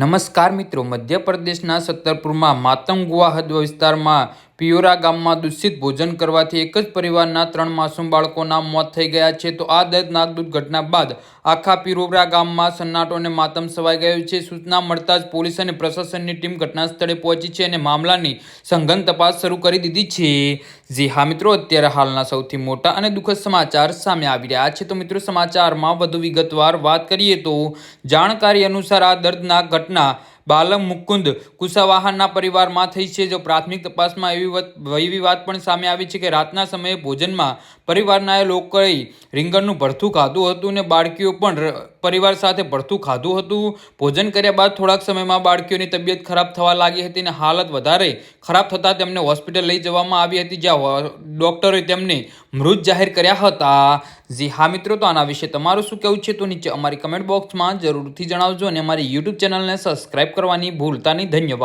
નમસ્કાર મિત્રો, મધ્યપ્રદેશના સત્તરપુરમાં માતંગુઆ હદ વિસ્તારમાં પિયોરા ગામમાં દૂષિત ભોજન કરવાથી એક જ પરિવારના 3 માસૂમ બાળકોના મોત થઈ ગયા છે. તો આ દર્દનાક ઘટના બાદ આખા પિયોરા ગામમાં સન્નાટો અને માતમ છવાઈ ગયો છે. સૂચના મળતા જ પોલીસ અને પ્રશાસનની ટીમ ઘટના સ્થળે પહોંચી છે અને મામલાની સઘન તપાસ શરૂ કરી દીધી છે. જી હા મિત્રો, અત્યારે હાલના સૌથી મોટા અને દુઃખદ સમાચાર સામે આવી રહ્યા છે. તો મિત્રો, સમાચારમાં વધુ વિગતવાર વાત કરીએ તો જાણકારી અનુસાર આ દર્દનાક ઘટના બાલમ મુકુંદ કુશાવાહાના પરિવારમાં થઈ છે. જો પ્રાથમિક તપાસમાં એવી વાત પણ સામે આવી છે કે રાતના સમયે ભોજનમાં પરિવારના લોકોએ રીંગણનું ભરથું ખાધું હતું અને બાળકીઓ પણ પરિવાર સાથે ભરથું ખાધું હતું. ભોજન કર્યા બાદ થોડાક સમયમાં બાળકીઓની તબિયત ખરાબ થવા લાગી હતી અને હાલત વધારે ખરાબ થતાં તેમને હોસ્પિટલ લઈ જવામાં આવી હતી, જ્યાં ડોક્ટરોએ તેમને મૃત જાહેર કર્યા હતા. જી હા મિત્રો, તો આના વિશે તમારું શું કહેવું છે તો નીચે અમારી કમેન્ટ બોક્સમાં જરૂરથી જણાવજો અને અમારી યુટ્યુબ ચેનલને સબસ્ક્રાઇબ કરવાની ભૂલતા નહીં. ધન્યવાદ.